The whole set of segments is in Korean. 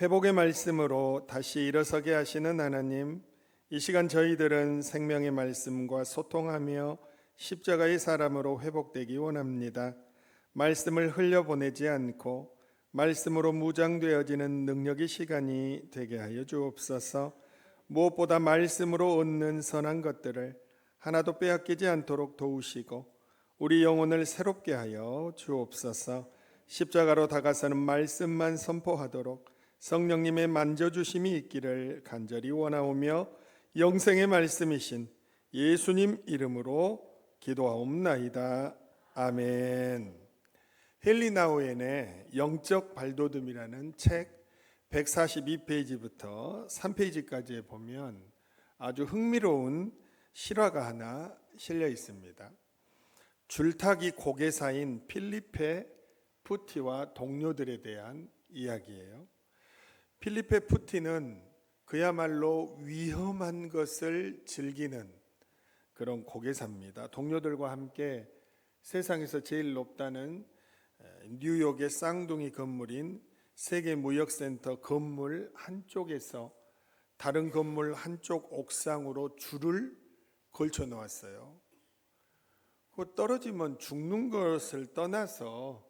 회복의 말씀으로 다시 일어서게 하시는 하나님, 이 시간 저희들은 생명의 말씀과 소통하며 십자가의 사람으로 회복되기 원합니다. 말씀을 흘려보내지 않고 말씀으로 무장되어지는 능력의 시간이 되게 하여 주옵소서. 무엇보다 말씀으로 얻는 선한 것들을 하나도 빼앗기지 않도록 도우시고 우리 영혼을 새롭게 하여 주옵소서. 십자가로 다가서는 말씀만 선포하도록 성령님의 만져주심이 있기를 간절히 원하오며 영생의 말씀이신 예수님 이름으로 기도하옵나이다. 아멘. 헨리 나우엔의 영적 발돋움이라는 책 142페이지부터 3페이지까지에 보면 아주 흥미로운 실화가 하나 실려 있습니다. 줄타기 고개사인 필리페 푸티와 동료들에 대한 이야기예요. 필리페 푸티는 그야말로 위험한 것을 즐기는 그런 고개사입니다. 동료들과 함께 세상에서 제일 높다는 뉴욕의 쌍둥이 건물인 세계무역센터 건물 한쪽에서 다른 건물 한쪽 옥상으로 줄을 걸쳐 놓았어요. 그 떨어지면 죽는 것을 떠나서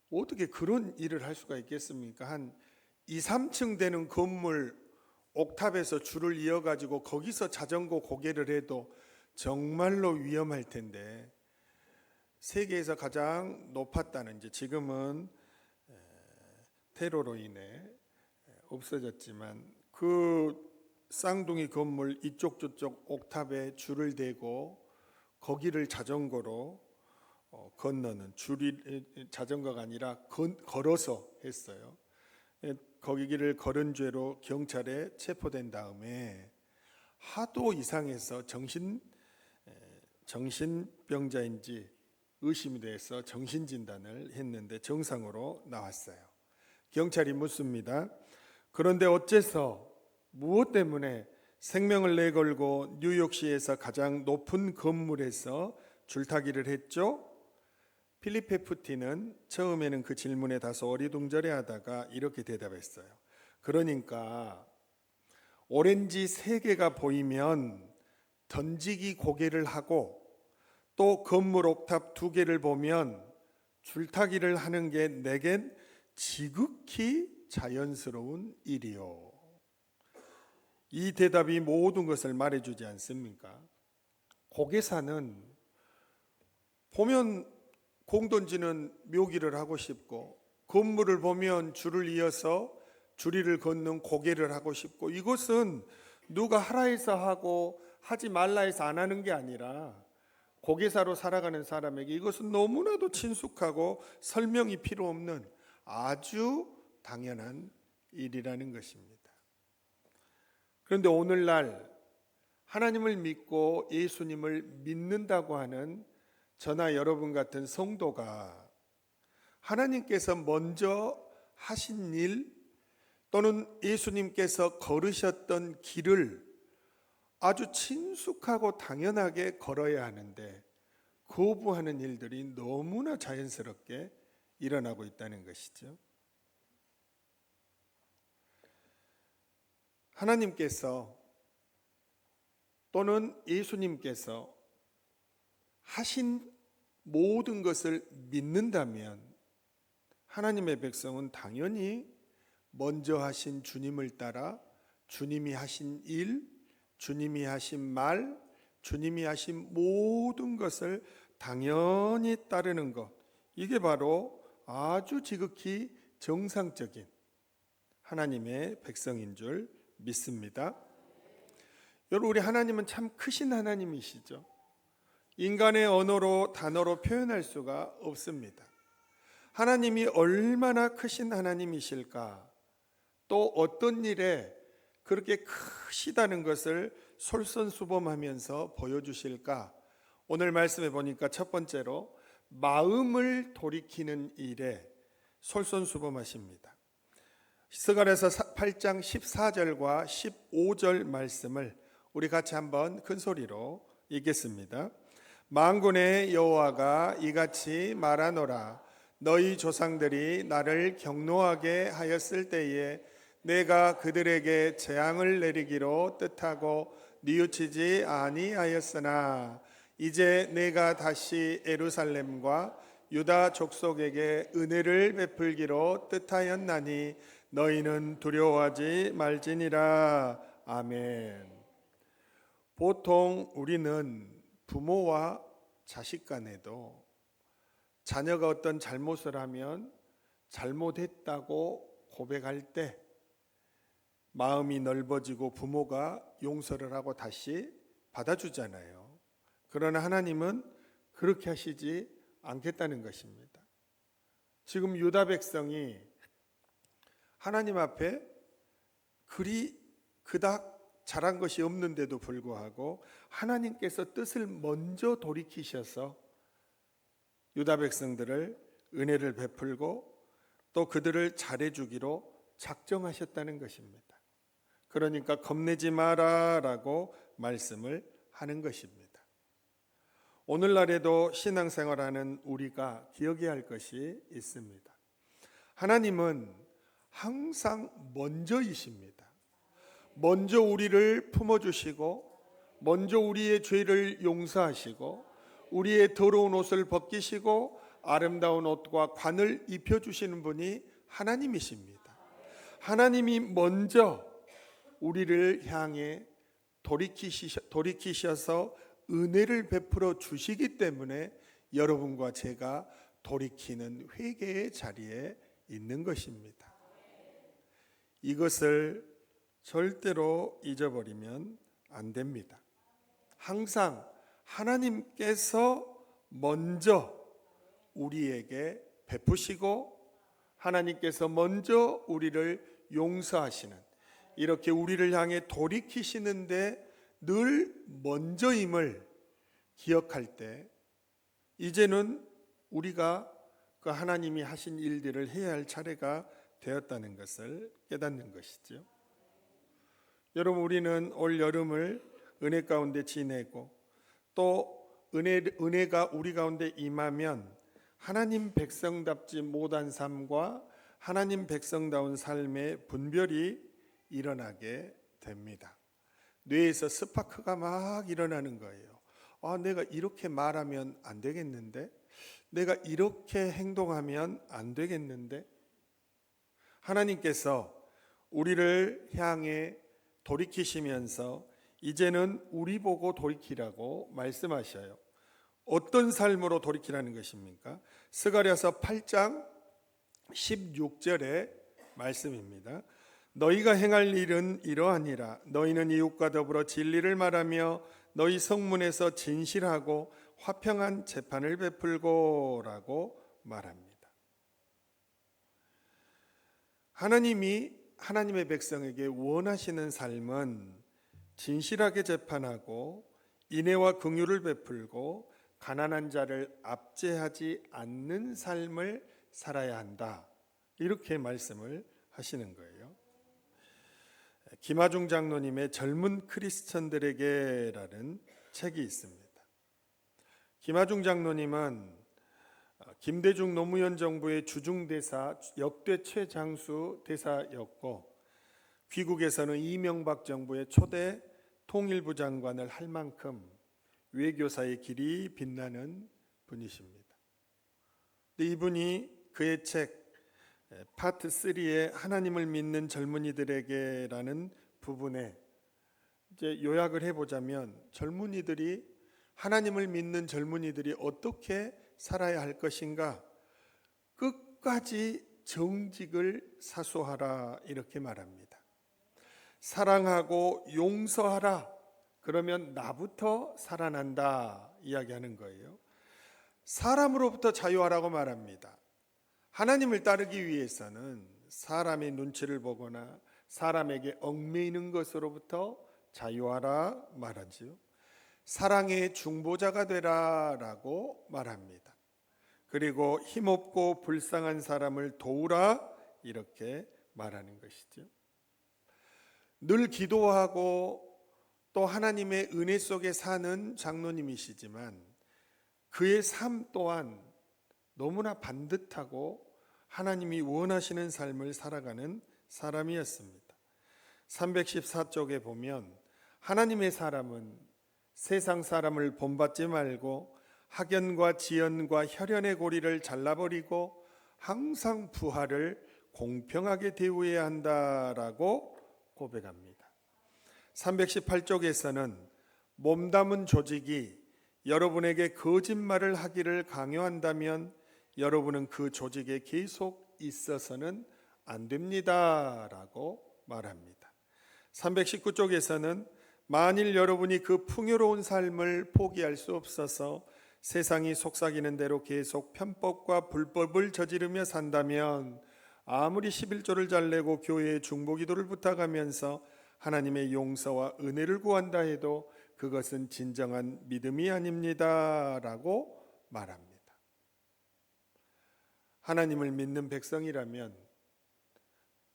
어떻게 그런 일을 할 수가 있겠습니까? 한 2, 3층 되는 건물 옥탑에서 줄을 이어가지고 거기서 자전거 고개를 해도 정말로 위험할 텐데, 세계에서 가장 높았다는, 이제 지금은 테러로 인해 없어졌지만 그 쌍둥이 건물 이쪽 저쪽 옥탑에 줄을 대고 거기를 자전거로 건너는, 줄이 자전거가 아니라 걸어서 했어요. 거기를 걸은 죄로 경찰에 체포된 다음에 하도 이상해서 정신병자인지 의심이 돼서 정신진단을 했는데 정상으로 나왔어요. 경찰이 묻습니다. 그런데 어째서 무엇 때문에 생명을 내걸고 뉴욕시에서 가장 높은 건물에서 줄타기를 했죠? 필리페 푸티는 처음에는 그 질문에 다소 어리둥절해 하다가 이렇게 대답했어요. 그러니까 오렌지 3개가 보이면 던지기 고개를 하고 또 건물 옥탑 2개를 보면 줄타기를 하는 게 내겐 지극히 자연스러운 일이요. 이 대답이 모든 것을 말해주지 않습니까? 고개사는 보면 공 던지는 묘기를 하고 싶고, 건물을 보면 줄을 이어서 줄이를 걷는 고개를 하고 싶고, 이것은 누가 하라 해서 하고 하지 말라 해서 안 하는 게 아니라 고개사로 살아가는 사람에게 이것은 너무나도 친숙하고 설명이 필요 없는 아주 당연한 일이라는 것입니다. 그런데 오늘날 하나님을 믿고 예수님을 믿는다고 하는 저나 여러분 같은 성도가 하나님께서 먼저 하신 일 또는 예수님께서 걸으셨던 길을 아주 친숙하고 당연하게 걸어야 하는데 거부하는 일들이 너무나 자연스럽게 일어나고 있다는 것이죠. 하나님께서 또는 예수님께서 하신 모든 것을 믿는다면 하나님의 백성은 당연히 먼저 하신 주님을 따라 주님이 하신 일, 주님이 하신 말, 주님이 하신 모든 것을 당연히 따르는 것, 이게 바로 아주 지극히 정상적인 하나님의 백성인 줄 믿습니다. 여러분, 우리 하나님은 참 크신 하나님이시죠. 인간의 언어로 단어로 표현할 수가 없습니다. 하나님이 얼마나 크신 하나님이실까, 또 어떤 일에 그렇게 크시다는 것을 솔선수범하면서 보여주실까. 오늘 말씀해 보니까 첫 번째로 마음을 돌이키는 일에 솔선수범하십니다. 스가랴서 8장 14절과 15절 말씀을 우리 같이 한번 큰 소리로 읽겠습니다. 만군의 여호와가 이같이 말하노라. 너희 조상들이 나를 경노하게 하였을 때에 내가 그들에게 재앙을 내리기로 뜻하고 뉘우치지 아니하였으나 이제 내가 다시 예루살렘과 유다 족속에게 은혜를 베풀기로 뜻하였나니 너희는 두려워하지 말지니라. 아멘. 보통 우리는 부모와 자식 간에도 자녀가 어떤 잘못을 하면 잘못했다고 고백할 때 마음이 넓어지고 부모가 용서를 하고 다시 받아주잖아요. 그러나 하나님은 그렇게 하시지 않겠다는 것입니다. 지금 유다 백성이 하나님 앞에 그닥 잘한 것이 없는데도 불구하고 하나님께서 뜻을 먼저 돌이키셔서 유다 백성들을 은혜를 베풀고 또 그들을 잘해주기로 작정하셨다는 것입니다. 그러니까 겁내지 마라라고 말씀을 하는 것입니다. 오늘날에도 신앙생활하는 우리가 기억해야 할 것이 있습니다. 하나님은 항상 먼저이십니다. 먼저 우리를 품어주시고 먼저 우리의 죄를 용서하시고 우리의 더러운 옷을 벗기시고 아름다운 옷과 관을 입혀주시는 분이 하나님이십니다. 하나님이 먼저 우리를 향해 돌이키셔서 은혜를 베풀어 주시기 때문에 여러분과 제가 돌이키는 회개의 자리에 있는 것입니다. 이것을 절대로 잊어버리면 안 됩니다. 항상 하나님께서 먼저 우리에게 베푸시고 하나님께서 먼저 우리를 용서하시는, 이렇게 우리를 향해 돌이키시는데 늘 먼저임을 기억할 때 이제는 우리가 그 하나님이 하신 일들을 해야 할 차례가 되었다는 것을 깨닫는 것이죠. 여러분, 우리는 올 여름을 은혜 가운데 지내고 또 은혜가 우리 가운데 임하면 하나님 백성답지 못한 삶과 하나님 백성다운 삶의 분별이 일어나게 됩니다. 뇌에서 스파크가 막 일어나는 거예요. 내가 이렇게 말하면 안 되겠는데, 내가 이렇게 행동하면 안 되겠는데. 하나님께서 우리를 향해 돌이키시면서 이제는 우리 보고 돌이키라고 말씀하셔요. 어떤 삶으로 돌이키라는 것입니까? 스가랴서 8장 16절의 말씀입니다. 너희가 행할 일은 이러하니라. 너희는 이웃과 더불어 진리를 말하며 너희 성문에서 진실하고 화평한 재판을 베풀고 라고 말합니다. 하나님이 하나님의 백성에게 원하시는 삶은 진실하게 재판하고 인애와 긍휼을 베풀고 가난한 자를 압제하지 않는 삶을 살아야 한다. 이렇게 말씀을 하시는 거예요. 김하중 장로님의 젊은 크리스천들에게라는 책이 있습니다. 김하중 장로님은 김대중 노무현 정부의 주중대사, 역대 최장수 대사였고 귀국에서는 이명박 정부의 초대 통일부 장관을 할 만큼 외교사의 길이 빛나는 분이십니다. 이분이 그의 책 파트 3의 하나님을 믿는 젊은이들에게라는 부분에 이제 요약을 해보자면, 젊은이들이, 하나님을 믿는 젊은이들이 어떻게 살아야 할 것인가, 끝까지 정직을 사수하라 이렇게 말합니다. 사랑하고 용서하라, 그러면 나부터 살아난다 이야기하는 거예요. 사람으로부터 자유하라고 말합니다. 하나님을 따르기 위해서는 사람의 눈치를 보거나 사람에게 얽매이는 것으로부터 자유하라 말하지요. 사랑의 중보자가 되라라고 말합니다. 그리고 힘없고 불쌍한 사람을 도우라 이렇게 말하는 것이죠. 늘 기도하고 또 하나님의 은혜 속에 사는 장로님이시지만 그의 삶 또한 너무나 반듯하고 하나님이 원하시는 삶을 살아가는 사람이었습니다. 314쪽에 보면 하나님의 사람은 세상 사람을 본받지 말고 학연과 지연과 혈연의 고리를 잘라버리고 항상 부하를 공평하게 대우해야 한다라고 고백합니다. 318쪽에서는 몸담은 조직이 여러분에게 거짓말을 하기를 강요한다면 여러분은 그 조직에 계속 있어서는 안 됩니다라고 말합니다. 319쪽에서는 만일 여러분이 그 풍요로운 삶을 포기할 수 없어서 세상이 속삭이는 대로 계속 편법과 불법을 저지르며 산다면 아무리 11조를 잘 내고 교회에 중보기도를 부탁하면서 하나님의 용서와 은혜를 구한다 해도 그것은 진정한 믿음이 아닙니다 라고 말합니다. 하나님을 믿는 백성이라면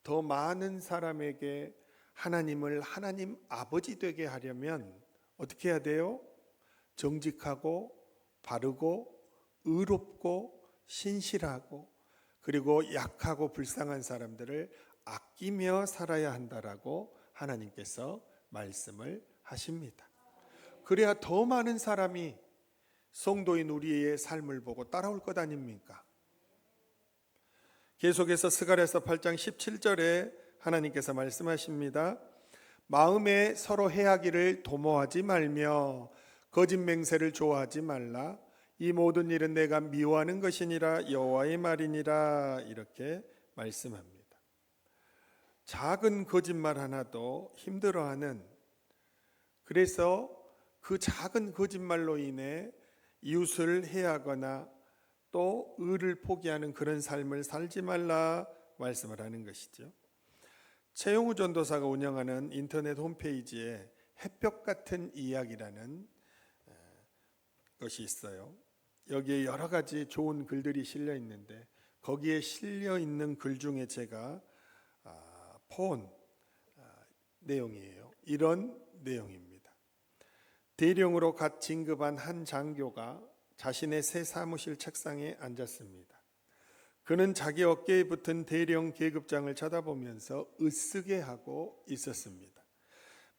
더 많은 사람에게 하나님을 하나님 아버지 되게 하려면 어떻게 해야 돼요? 정직하고 바르고 의롭고 신실하고 그리고 약하고 불쌍한 사람들을 아끼며 살아야 한다라고 하나님께서 말씀을 하십니다. 그래야 더 많은 사람이 성도인 우리의 삶을 보고 따라올 것 아닙니까? 계속해서 스가랴서 8장 17절에 하나님께서 말씀하십니다. 마음에 서로 해하기를 도모하지 말며 거짓 맹세를 좋아하지 말라. 이 모든 일은 내가 미워하는 것이니라 여호와의 말이니라 이렇게 말씀합니다. 작은 거짓말 하나도 힘들어하는, 그래서 그 작은 거짓말로 인해 이웃을 해하거나 또 의를 포기하는 그런 삶을 살지 말라 말씀을 하는 것이죠. 최용우 전도사가 운영하는 인터넷 홈페이지에 햇볕 같은 이야기라는 것이 있어요. 여기에 여러 가지 좋은 글들이 실려 있는데 거기에 실려 있는 글 중에 제가 본 내용이에요. 이런 내용입니다. 대령으로 갓 진급한 한 장교가 자신의 새 사무실 책상에 앉았습니다. 그는 자기 어깨에 붙은 대령 계급장을 쳐다보면서 으쓱해 하고 있었습니다.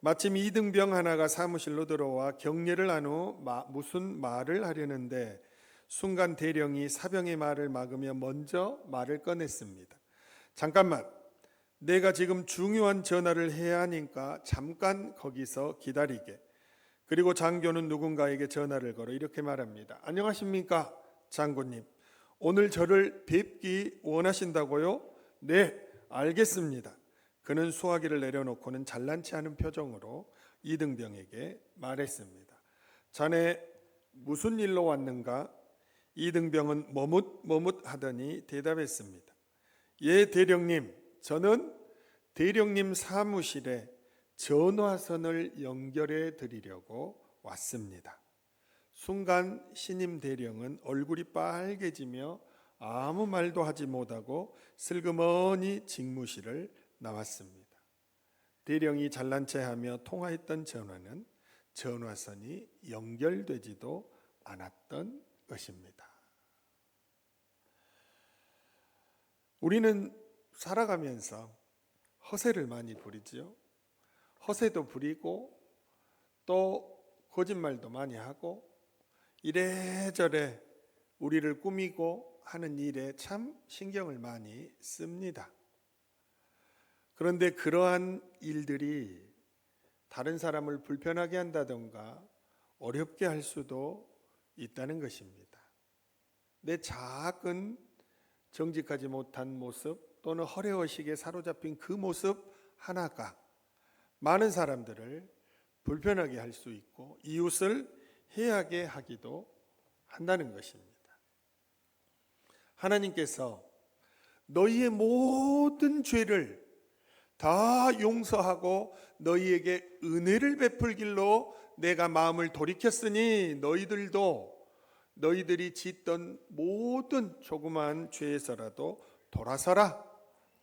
마침 이등병 하나가 사무실로 들어와 격려를 한 후 무슨 말을 하려는데 순간 대령이 사병의 말을 막으며 먼저 말을 꺼냈습니다. 잠깐만, 내가 지금 중요한 전화를 해야 하니까 잠깐 거기서 기다리게. 그리고 장교는 누군가에게 전화를 걸어 이렇게 말합니다. 안녕하십니까 장군님, 오늘 저를 뵙기 원하신다고요? 네, 알겠습니다. 그는 수화기를 내려놓고는 잘난치 않은 표정으로 이등병에게 말했습니다. 자네 무슨 일로 왔는가? 이등병은 머뭇머뭇하더니 대답했습니다. 예, 대령님, 저는 대령님 사무실에 전화선을 연결해 드리려고 왔습니다. 순간 신임 대령은 얼굴이 빨개지며 아무 말도 하지 못하고 슬그머니 직무실을 나왔습니다. 대령이 잘난 체하며 통화했던 전화는 전화선이 연결되지도 않았던 것입니다. 우리는 살아가면서 허세를 많이 부리죠. 허세도 부리고 또 거짓말도 많이 하고 이래저래 우리를 꾸미고 하는 일에 참 신경을 많이 씁니다. 그런데 그러한 일들이 다른 사람을 불편하게 한다던가 어렵게 할 수도 있다는 것입니다. 내 작은 정직하지 못한 모습 또는 허례허식에 사로잡힌 그 모습 하나가 많은 사람들을 불편하게 할 수 있고 이웃을 해하게 하기도 한다는 것입니다. 하나님께서 너희의 모든 죄를 다 용서하고 너희에게 은혜를 베풀 길로 내가 마음을 돌이켰으니 너희들이 짓던 모든 조그마한 죄에서라도 돌아서라,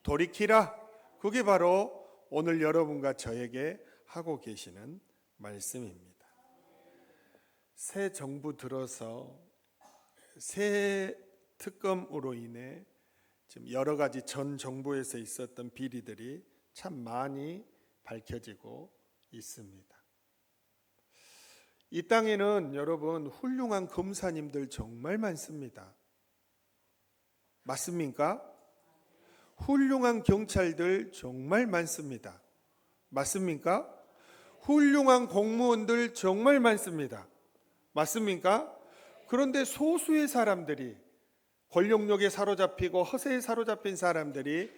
돌이키라. 그게 바로 오늘 여러분과 저에게 하고 계시는 말씀입니다. 새 정부 들어서 새 특검으로 인해 지금 여러 가지 전 정부에서 있었던 비리들이 참 많이 밝혀지고 있습니다. 이 땅에는 여러분 훌륭한 검사님들 정말 많습니다. 맞습니까? 훌륭한 경찰들 정말 많습니다. 맞습니까? 훌륭한 공무원들 정말 많습니다. 맞습니까? 그런데 소수의 사람들이, 권력욕에 사로잡히고 허세에 사로잡힌 사람들이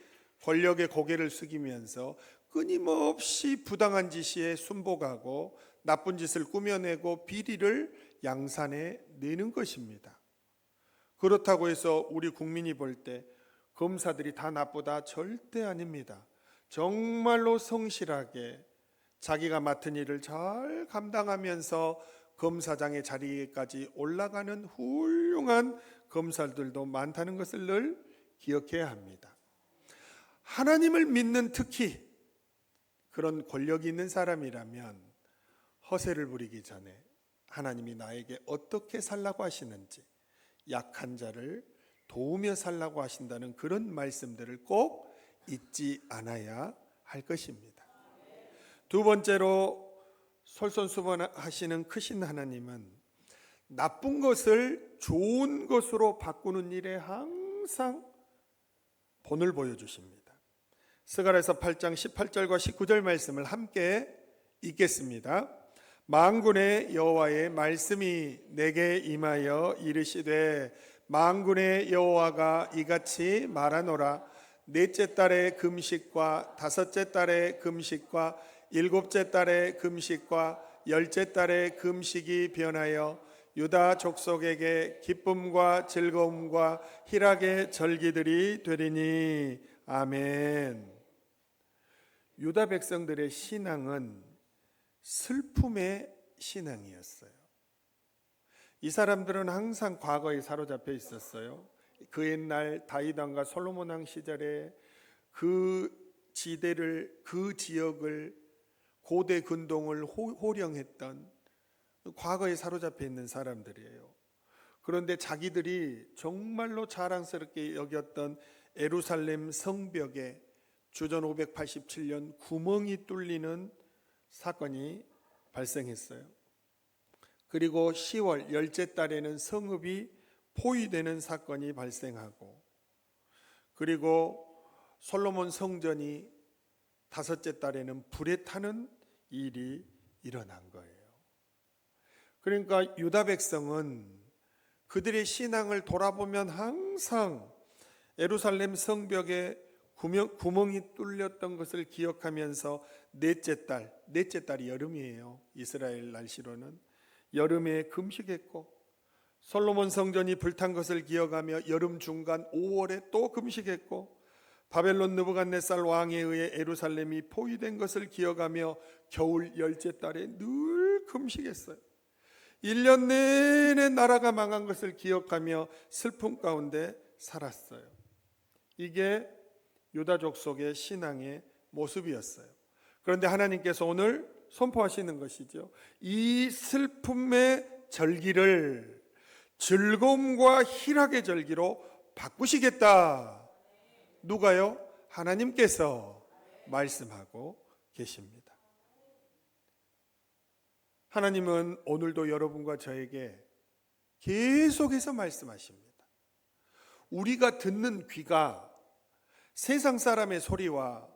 권력의 고개를 숙이면서 끊임없이 부당한 지시에 순복하고 나쁜 짓을 꾸며내고 비리를 양산해 내는 것입니다. 그렇다고 해서 우리 국민이 볼 때 검사들이 다 나쁘다? 절대 아닙니다. 정말로 성실하게 자기가 맡은 일을 잘 감당하면서 검사장의 자리까지 올라가는 훌륭한 검사들도 많다는 것을 늘 기억해야 합니다. 하나님을 믿는 특히 그런 권력이 있는 사람이라면 허세를 부리기 전에 하나님이 나에게 어떻게 살라고 하시는지, 약한 자를 도우며 살라고 하신다는 그런 말씀들을 꼭 잊지 않아야 할 것입니다. 두 번째로 솔선수범하시는 크신 하나님은 나쁜 것을 좋은 것으로 바꾸는 일에 항상 본을 보여주십니다. 스가랴서 8장 18절과 19절 말씀을 함께 읽겠습니다. 만군의 여호와의 말씀이 내게 임하여 이르시되 만군의 여호와가 이같이 말하노라. 넷째 달의 금식과 다섯째 달의 금식과 일곱째 달의 금식과 열째 달의 금식이 변하여 유다 족속에게 기쁨과 즐거움과 희락의 절기들이 되리니. 아멘. 유다 백성들의 신앙은 슬픔의 신앙이었어요. 이 사람들은 항상 과거에 사로잡혀 있었어요. 그 옛날 다윗 왕과 솔로몬 왕 시절에 그 지대를, 그 지역을, 고대 근동을 호령했던 과거에 사로잡혀 있는 사람들이에요. 그런데 자기들이 정말로 자랑스럽게 여겼던 예루살렘 성벽에 주전 587년 구멍이 뚫리는 사건이 발생했어요. 그리고 10월 열째 달에는 성읍이 포위되는 사건이 발생하고, 그리고 솔로몬 성전이 다섯째 달에는 불에 타는 일이 일어난 거예요. 그러니까 유다 백성은 그들의 신앙을 돌아보면 항상 예루살렘 성벽에 구멍이 뚫렸던 것을 기억하면서 넷째 달이 여름이에요. 이스라엘 날씨로는 여름에 금식했고, 솔로몬 성전이 불탄 것을 기억하며 여름 중간 5월에 또 금식했고, 바벨론 느부갓네살 왕에 의해 예루살렘이 포위된 것을 기억하며 겨울 열째 달에 늘 금식했어요. 1년 내내 나라가 망한 것을 기억하며 슬픔 가운데 살았어요. 이게 유다족 속의 신앙의 모습이었어요. 그런데 하나님께서 오늘 선포하시는 것이죠. 이 슬픔의 절기를 즐거움과 희락의 절기로 바꾸시겠다. 누가요? 하나님께서 말씀하고 계십니다. 하나님은 오늘도 여러분과 저에게 계속해서 말씀하십니다. 우리가 듣는 귀가 세상 사람의 소리와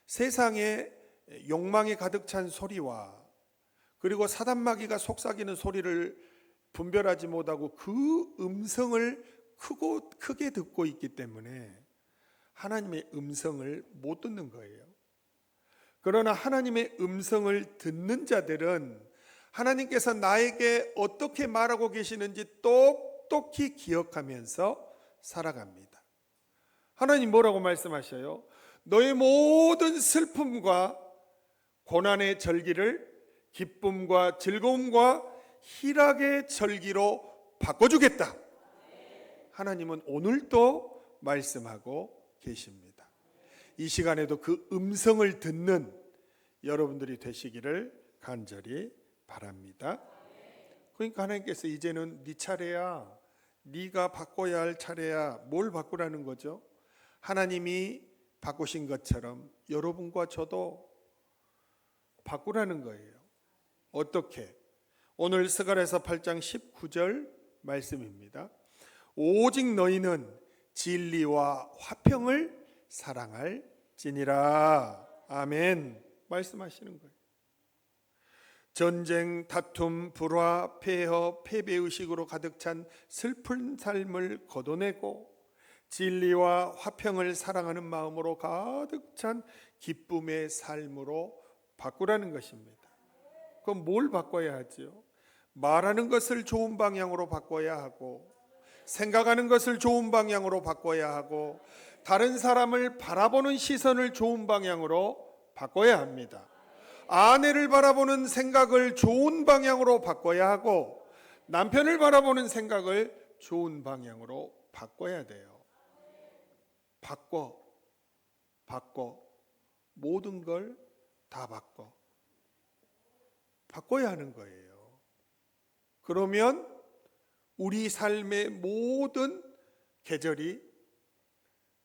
세상의 욕망에 가득 찬 소리와 그리고 사단마귀가 속삭이는 소리를 분별하지 못하고 그 음성을 크게 듣고 있기 때문에 하나님의 음성을 못 듣는 거예요. 그러나 하나님의 음성을 듣는 자들은 하나님께서 나에게 어떻게 말하고 계시는지 똑똑히 기억하면서 살아갑니다. 하나님 뭐라고 말씀하셔요? 너의 모든 슬픔과 고난의 절기를 기쁨과 즐거움과 희락의 절기로 바꿔주겠다. 하나님은 오늘도 말씀하고 계십니다. 이 시간에도 그 음성을 듣는 여러분들이 되시기를 간절히 바랍니다. 그러니까 하나님께서 이제는 네 차례야, 네가 바꿔야 할 차례야. 뭘 바꾸라는 거죠? 하나님이 바꾸신 것처럼 여러분과 저도 바꾸라는 거예요. 어떻게? 오늘 스가랴서 8장 19절 말씀입니다. 오직 너희는 진리와 화평을 사랑할지니라. 아멘. 말씀하시는 거예요. 전쟁, 다툼, 불화, 폐허, 패배의식으로 가득 찬 슬픈 삶을 걷어내고 진리와 화평을 사랑하는 마음으로 가득 찬 기쁨의 삶으로 바꾸라는 것입니다. 그럼 뭘 바꿔야 하죠? 말하는 것을 좋은 방향으로 바꿔야 하고, 생각하는 것을 좋은 방향으로 바꿔야 하고, 다른 사람을 바라보는 시선을 좋은 방향으로 바꿔야 합니다. 아내를 바라보는 생각을 좋은 방향으로 바꿔야 하고, 남편을 바라보는 생각을 좋은 방향으로 바꿔야 돼요. 바꿔. 모든 걸 다 바꿔야 하는 거예요. 그러면 우리 삶의 모든 계절이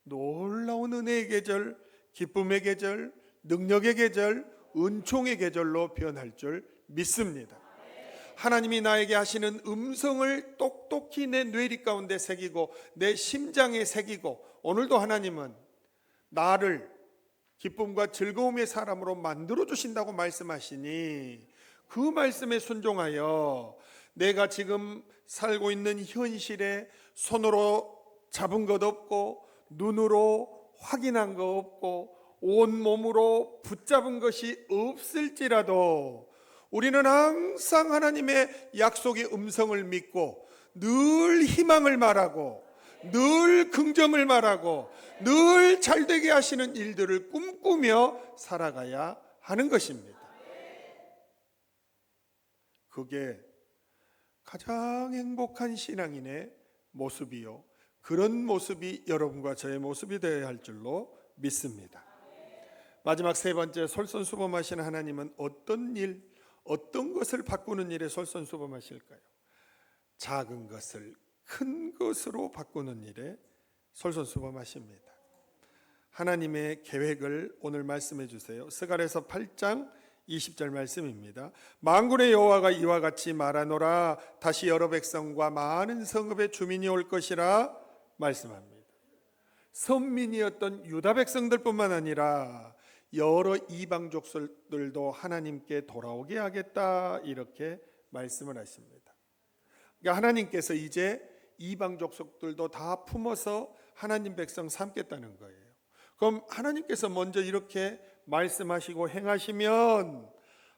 놀라운 은혜의 계절, 기쁨의 계절, 능력의 계절, 은총의 계절로 변할 줄 믿습니다. 하나님이 나에게 하시는 음성을 똑똑히 내 뇌리 가운데 새기고 내 심장에 새기고, 오늘도 하나님은 나를 기쁨과 즐거움의 사람으로 만들어 주신다고 말씀하시니, 그 말씀에 순종하여 내가 지금 살고 있는 현실에 손으로 잡은 것 없고, 눈으로 확인한 것 없고, 온 몸으로 붙잡은 것이 없을지라도 우리는 항상 하나님의 약속의 음성을 믿고 늘 희망을 말하고, 늘 긍정을 말하고, 늘 잘되게 하시는 일들을 꿈꾸며 살아가야 하는 것입니다. 그게 가장 행복한 신앙인의 모습이요, 그런 모습이 여러분과 저의 모습이 되어야 할 줄로 믿습니다. 마지막 세 번째, 솔선수범하시는 하나님은 어떤 일, 어떤 것을 바꾸는 일에 솔선수범하실까요? 작은 것을 큰 것으로 바꾸는 일에 솔선수범하십니다. 하나님의 계획을 오늘 말씀해 주세요. 스가랴서 8장 20절 말씀입니다. 만군의 여호와가 이와 같이 말하노라. 다시 여러 백성과 많은 성읍의 주민이 올 것이라 말씀합니다. 선민이었던 유다 백성들뿐만 아니라 여러 이방 족속들도 하나님께 돌아오게 하겠다, 이렇게 말씀을 하십니다. 그러니까 하나님께서 이제 이방 족속들도 다 품어서 하나님 백성 삼겠다는 거예요. 그럼 하나님께서 먼저 이렇게 말씀하시고 행하시면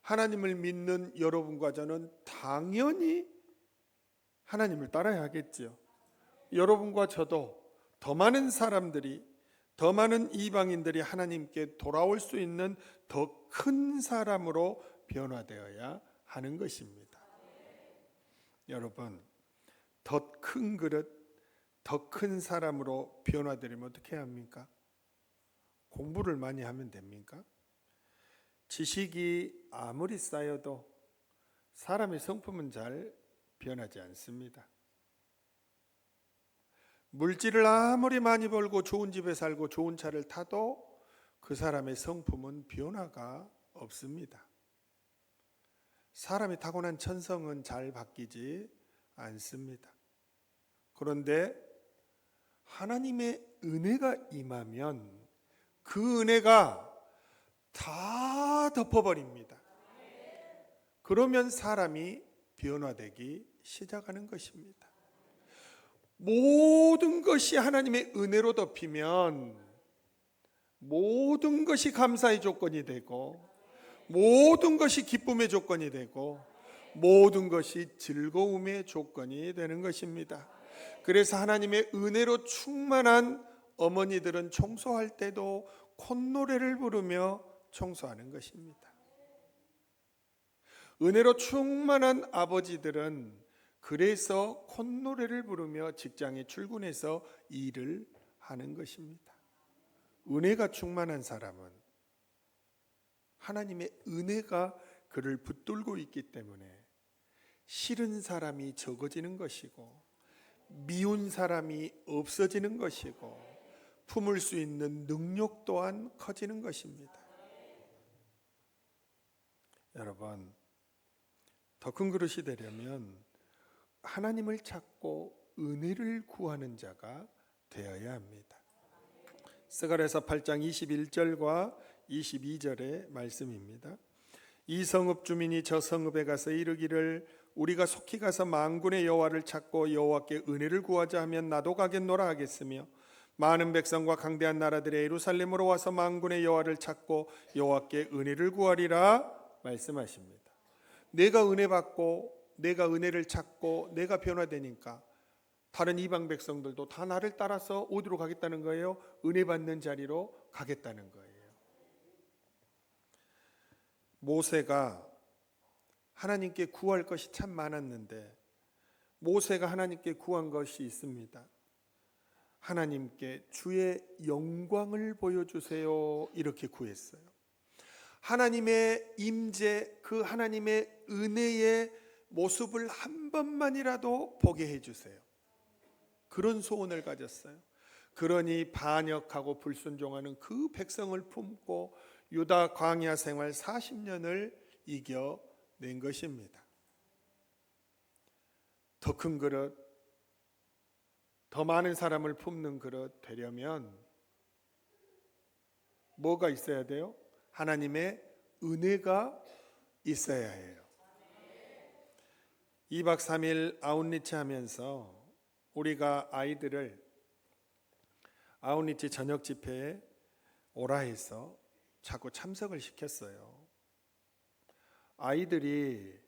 하나님을 믿는 여러분과 저는 당연히 하나님을 따라야 하겠죠. 여러분과 저도 더 많은 사람들이, 더 많은 이방인들이 하나님께 돌아올 수 있는 더 큰 사람으로 변화되어야 하는 것입니다. 여러분, 더 큰 그릇, 더 큰 사람으로 변화되려면 어떻게 해야 합니까? 공부를 많이 하면 됩니까? 지식이 아무리 쌓여도 사람의 성품은 잘 변하지 않습니다. 물질을 아무리 많이 벌고 좋은 집에 살고 좋은 차를 타도 그 사람의 성품은 변화가 없습니다. 사람이 타고난 천성은 잘 바뀌지 않습니다. 그런데 하나님의 은혜가 임하면 그 은혜가 다 덮어버립니다. 그러면 사람이 변화되기 시작하는 것입니다. 모든 것이 하나님의 은혜로 덮이면 모든 것이 감사의 조건이 되고, 모든 것이 기쁨의 조건이 되고, 모든 것이 즐거움의 조건이 되는 것입니다. 그래서 하나님의 은혜로 충만한 어머니들은 청소할 때도 콧노래를 부르며 청소하는 것입니다. 은혜로 충만한 아버지들은 그래서 콧노래를 부르며 직장에 출근해서 일을 하는 것입니다. 은혜가 충만한 사람은 하나님의 은혜가 그를 붙들고 있기 때문에 싫은 사람이 적어지는 것이고, 미운 사람이 없어지는 것이고, 품을 수 있는 능력 또한 커지는 것입니다. 여러분, 더 큰 그릇이 되려면 하나님을 찾고 은혜를 구하는 자가 되어야 합니다. 스가랴서 8장 21절과 22절의 말씀입니다. 이 성읍 주민이 저 성읍에 가서 이르기를 우리가 속히 가서 만군의 여호와를 찾고 여호와께 은혜를 구하자 하면 나도 가겠노라 하겠으며 많은 백성과 강대한 나라들의 예루살렘으로 와서 만군의 여호와를 찾고 여호와께 은혜를 구하리라 말씀하십니다. 내가 은혜 받고 내가 은혜를 찾고 내가 변화되니까 다른 이방 백성들도 다 나를 따라서 어디로 가겠다는 거예요? 은혜 받는 자리로 가겠다는 거예요. 모세가 하나님께 구할 것이 참 많았는데 모세가 하나님께 구한 것이 있습니다. 하나님께 주의 영광을 보여주세요 이렇게 구했어요. 하나님의 임재, 그 하나님의 은혜의 모습을 한 번만이라도 보게 해주세요. 그런 소원을 가졌어요. 그러니 반역하고 불순종하는 그 백성을 품고 유다 광야 생활 40년을 이겨낸 것입니다. 더 큰 그릇, 더 많은 사람을 품는 그릇 되려면 뭐가 있어야 돼요? 하나님의 은혜가 있어야 해요. 2박 3일 아웃리치 하면서 우리가 아이들을 아웃리치 저녁 집회에 오라 해서 자꾸 참석을 시켰어요. 아이들이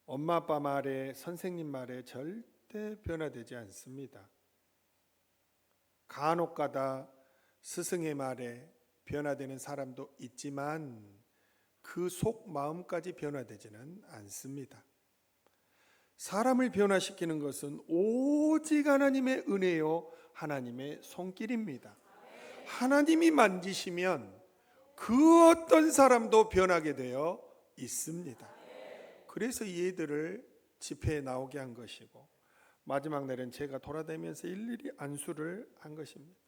엄마 아빠 말에 선생님 말에 절대 변화되지 않습니다. 간혹가다 스승의 말에 변화되는 사람도 있지만 그 속 마음까지 변화되지는 않습니다. 사람을 변화시키는 것은 오직 하나님의 은혜요 하나님의 손길입니다. 하나님이 만지시면 그 어떤 사람도 변하게 되어 있습니다. 그래서 이 애들을 집회에 나오게 한 것이고 마지막 날은 제가 돌아다니면서 일일이 안수를 한 것입니다.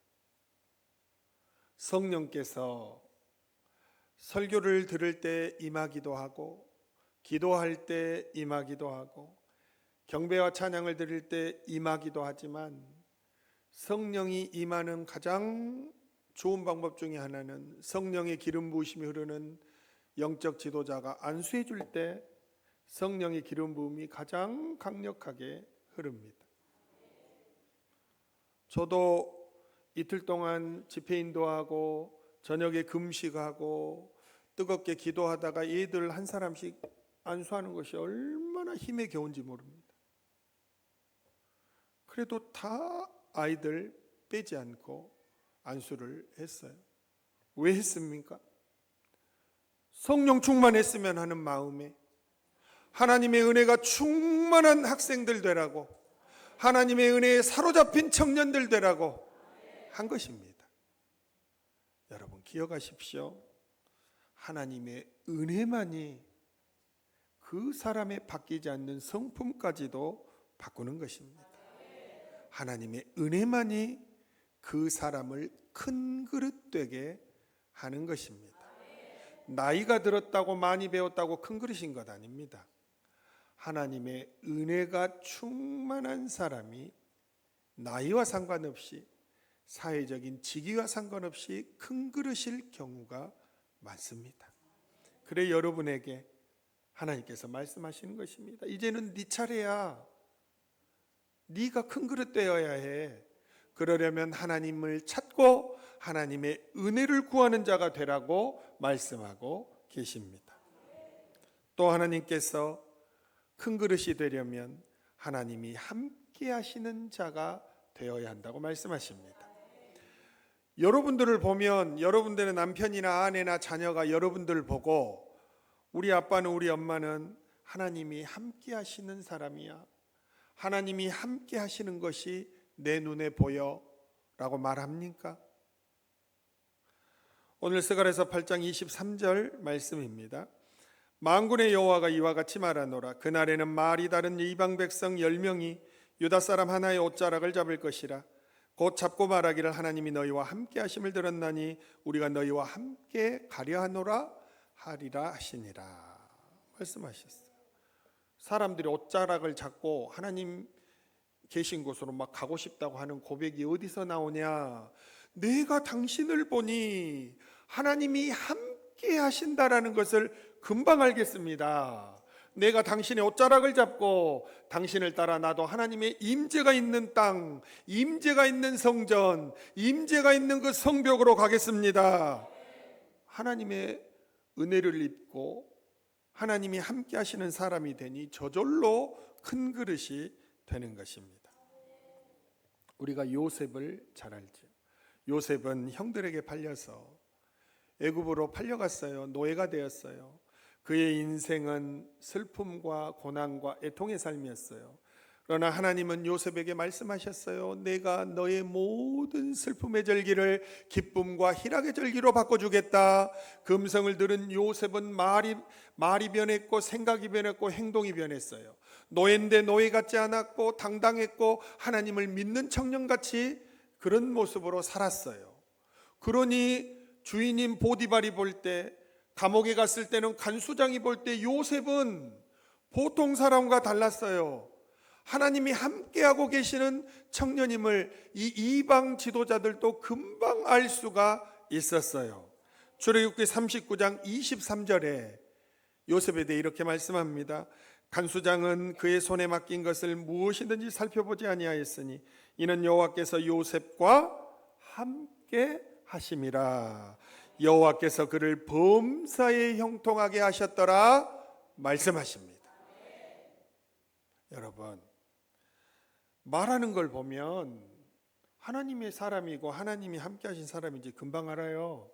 성령께서 설교를 들을 때 임하기도 하고 기도할 때 임하기도 하고 경배와 찬양을 드릴 때 임하기도 하지만 성령이 임하는 가장 좋은 방법 중에 하나는 성령의 기름 부으심이 흐르는 영적 지도자가 안수해 줄 때 성령의 기름 부음이 가장 강력하게 흐릅니다. 저도 이틀 동안 집회 인도하고 저녁에 금식하고 뜨겁게 기도하다가 얘들 한 사람씩 안수하는 것이 얼마나 힘에 겨운지 모릅니다. 그래도 다 아이들 빼지 않고 안수를 했어요. 왜 했습니까? 성령 충만했으면 하는 마음에 하나님의 은혜가 충만한 학생들 되라고 하나님의 은혜에 사로잡힌 청년들 되라고 한 것입니다. 여러분 기억하십시오. 하나님의 은혜만이 그 사람의 바뀌지 않는 성품까지도 바꾸는 것입니다. 하나님의 은혜만이 그 사람을 큰 그릇 되게 하는 것입니다. 나이가 들었다고 많이 배웠다고 큰 그릇인 것 아닙니다. 하나님의 은혜가 충만한 사람이 나이와 상관없이 사회적인 직위와 상관없이 큰 그릇일 경우가 많습니다. 그래 여러분에게 하나님께서 말씀하시는 것입니다. 이제는 네 차례야. 네가 큰 그릇 되어야 해. 그러려면 하나님을 찾고 하나님의 은혜를 구하는 자가 되라고 말씀하고 계십니다. 또 하나님께서 큰 그릇이 되려면 하나님이 함께 하시는 자가 되어야 한다고 말씀하십니다. 여러분들을 보면 여러분들의 남편이나 아내나 자녀가 여러분들 보고 우리 아빠는 우리 엄마는 하나님이 함께 하시는 사람이야. 하나님이 함께 하시는 것이 내 눈에 보여 라고 말합니까? 오늘 스가랴서 8장 23절 말씀입니다. 만군의 여호와가 이와 같이 말하노라. 그날에는 말이 다른 이방 백성 10명이 유다 사람 하나의 옷자락을 잡을 것이라. 곧 잡고 말하기를 하나님이 너희와 함께 하심을 들었나니 우리가 너희와 함께 가려 하노라 하리라 하시니라 말씀하셨어요. 사람들이 옷자락을 잡고 하나님 계신 곳으로 막 가고 싶다고 하는 고백이 어디서 나오냐? 내가 당신을 보니 하나님이 함께 하신다라는 것을 금방 알겠습니다. 내가 당신의 옷자락을 잡고 당신을 따라 나도 하나님의 임재가 있는 땅, 임재가 있는 성전, 임재가 있는 그 성벽으로 가겠습니다. 하나님의 은혜를 입고 하나님이 함께 하시는 사람이 되니 저절로 큰 그릇이 되는 것입니다. 우리가 요셉을 잘 알죠. 요셉은 형들에게 팔려서 애굽으로 팔려갔어요. 노예가 되었어요. 그의 인생은 슬픔과 고난과 애통의 삶이었어요. 그러나 하나님은 요셉에게 말씀하셨어요. 내가 너의 모든 슬픔의 절기를 기쁨과 희락의 절기로 바꿔주겠다. 그 음성을 들은 요셉은 말이 변했고 생각이 변했고 행동이 변했어요. 노예인데 노예 같지 않았고 당당했고 하나님을 믿는 청년같이 그런 모습으로 살았어요. 그러니 주인인 보디발이 볼 때, 감옥에 갔을 때는 간수장이 볼 때 요셉은 보통 사람과 달랐어요. 하나님이 함께하고 계시는 청년임을 이 이방 지도자들도 금방 알 수가 있었어요. 출애굽기 39장 23절에 요셉에 대해 이렇게 말씀합니다. 간수장은 그의 손에 맡긴 것을 무엇이든지 살펴보지 아니하였으니 이는 여호와께서 요셉과 함께 하심이라. 여호와께서 그를 범사에 형통하게 하셨더라 말씀하십니다. 여러분, 말하는 걸 보면 하나님의 사람이고 하나님이 함께 하신 사람인지 금방 알아요.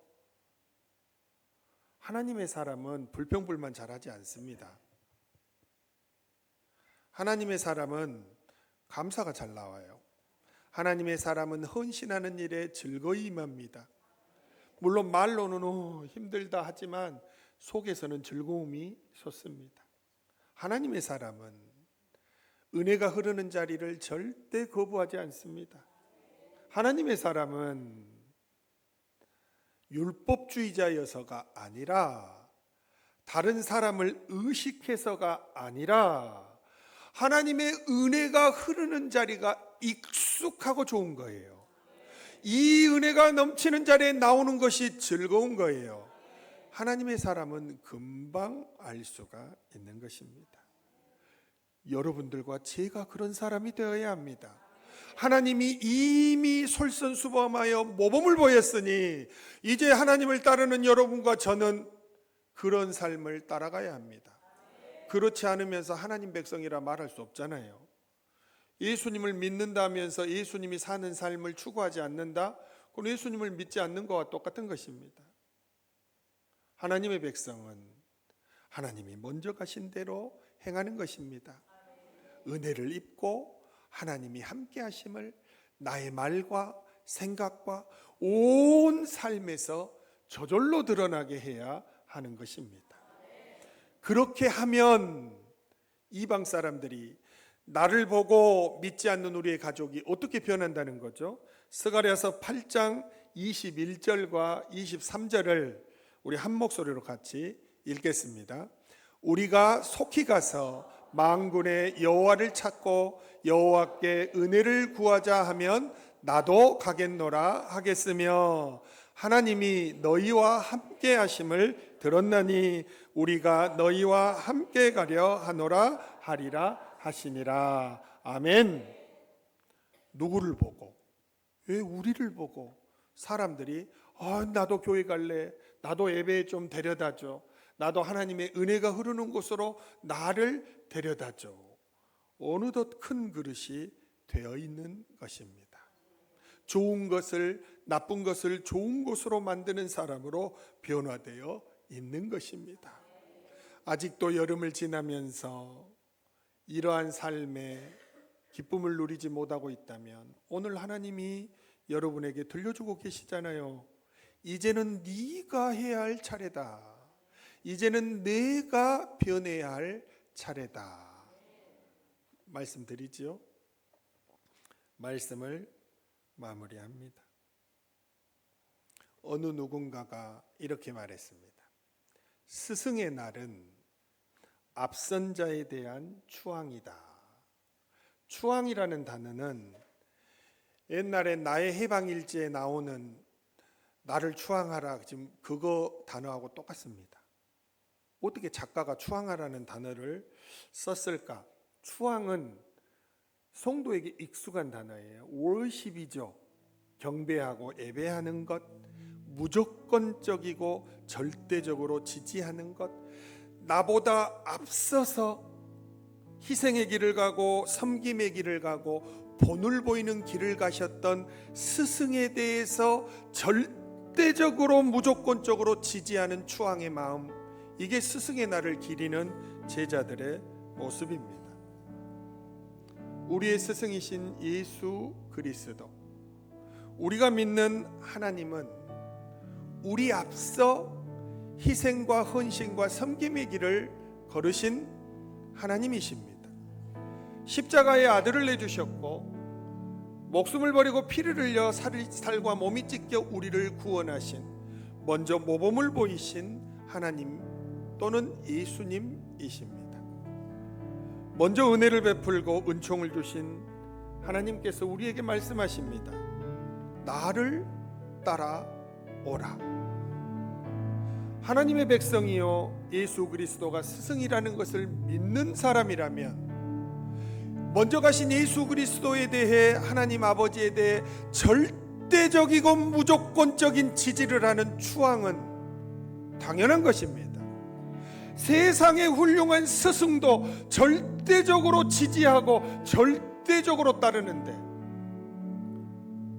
하나님의 사람은 불평불만 잘하지 않습니다. 하나님의 사람은 감사가 잘 나와요. 하나님의 사람은 헌신하는 일에 즐거이 임합니다. 물론 말로는 힘들다 하지만 속에서는 즐거움이 솟습니다. 하나님의 사람은 은혜가 흐르는 자리를 절대 거부하지 않습니다. 하나님의 사람은 율법주의자여서가 아니라, 다른 사람을 의식해서가 아니라 하나님의 은혜가 흐르는 자리가 익숙하고 좋은 거예요. 이 은혜가 넘치는 자리에 나오는 것이 즐거운 거예요. 하나님의 사람은 금방 알 수가 있는 것입니다. 여러분들과 제가 그런 사람이 되어야 합니다. 하나님이 이미 솔선수범하여 모범을 보였으니 이제 하나님을 따르는 여러분과 저는 그런 삶을 따라가야 합니다. 그렇지 않으면서 하나님 백성이라 말할 수 없잖아요. 예수님을 믿는다면서 예수님이 사는 삶을 추구하지 않는다? 그건 예수님을 믿지 않는 것과 똑같은 것입니다. 하나님의 백성은 하나님이 먼저 가신 대로 행하는 것입니다. 은혜를 입고 하나님이 함께 하심을 나의 말과 생각과 온 삶에서 저절로 드러나게 해야 하는 것입니다. 그렇게 하면 이방 사람들이 나를 보고 믿지 않는 우리의 가족이 어떻게 변한다는 거죠? 스가랴서 8장 21절과 23절을 우리 한 목소리로 같이 읽겠습니다. 우리가 속히 가서 만군의 여호와를 찾고 여호와께 은혜를 구하자 하면 나도 가겠노라 하겠으며 하나님이 너희와 함께 하심을 들었나니 우리가 너희와 함께 가려 하노라 하리라 하시니라. 아멘. 누구를 보고? 왜 우리를 보고 사람들이 나도 교회 갈래, 나도 예배에 좀 데려다줘, 나도 하나님의 은혜가 흐르는 곳으로 나를 데려다줘. 어느덧 큰 그릇이 되어 있는 것입니다. 좋은 것을, 나쁜 것을 좋은 것으로 만드는 사람으로 변화되어 있는 것입니다. 아직도 여름을 지나면서 이러한 삶에 기쁨을 누리지 못하고 있다면 오늘 하나님이 여러분에게 들려주고 계시잖아요. 이제는 네가 해야 할 차례다. 이제는 내가 변해야 할 차례다. 말씀드리죠. 말씀을 마무리합니다. 어느 누군가가 이렇게 말했습니다. 스승의 날은 앞선 자에 대한 추앙이다. 추앙이라는 단어는 옛날에 나의 해방일지에 나오는 나를 추앙하라, 지금 그거 단어하고 똑같습니다. 어떻게 작가가 추앙하라는 단어를 썼을까? 추앙은 성도에게 익숙한 단어예요. 월십이죠. 경배하고 예배하는 것, 무조건적이고 절대적으로 지지하는 것, 나보다 앞서서 희생의 길을 가고 섬김의 길을 가고 본을 보이는 길을 가셨던 스승에 대해서 절대적으로 무조건적으로 지지하는 추앙의 마음, 이게 스승의 날을 기리는 제자들의 모습입니다. 우리의 스승이신 예수 그리스도, 우리가 믿는 하나님은 우리 앞서 희생과 헌신과 섬김의 길을 걸으신 하나님이십니다. 십자가의 아들을 내주셨고 목숨을 버리고 피를 흘려 살과 몸이 찢겨 우리를 구원하신, 먼저 모범을 보이신 하나님 또는 예수님이십니다. 먼저 은혜를 베풀고 은총을 주신 하나님께서 우리에게 말씀하십니다. 나를 따라오라. 하나님의 백성이요 예수 그리스도가 스승이라는 것을 믿는 사람이라면 먼저 가신 예수 그리스도에 대해, 하나님 아버지에 대해 절대적이고 무조건적인 지지를 하는 추앙은 당연한 것입니다. 세상의 훌륭한 스승도 절대적으로 지지하고 절대적으로 따르는데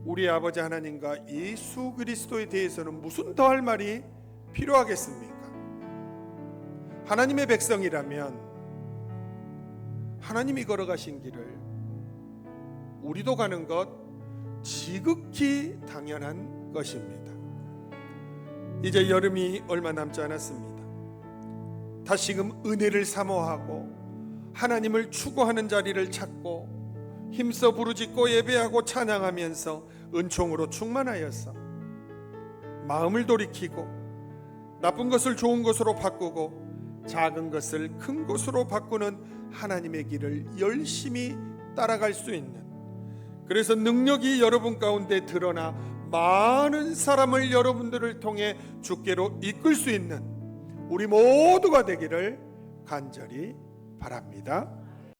우리 아버지 하나님과 예수 그리스도에 대해서는 무슨 더할 말이 필요하겠습니까? 하나님의 백성이라면 하나님이 걸어가신 길을 우리도 가는 것 지극히 당연한 것입니다. 이제 여름이 얼마 남지 않았습니다. 다시금 은혜를 사모하고 하나님을 추구하는 자리를 찾고 힘써 부르짖고 예배하고 찬양하면서 은총으로 충만하여서 마음을 돌이키고 나쁜 것을 좋은 것으로 바꾸고 작은 것을 큰 것으로 바꾸는 하나님의 길을 열심히 따라갈 수 있는, 그래서 능력이 여러분 가운데 드러나 많은 사람을 여러분들을 통해 주께로 이끌 수 있는 우리 모두가 되기를 간절히 바랍니다.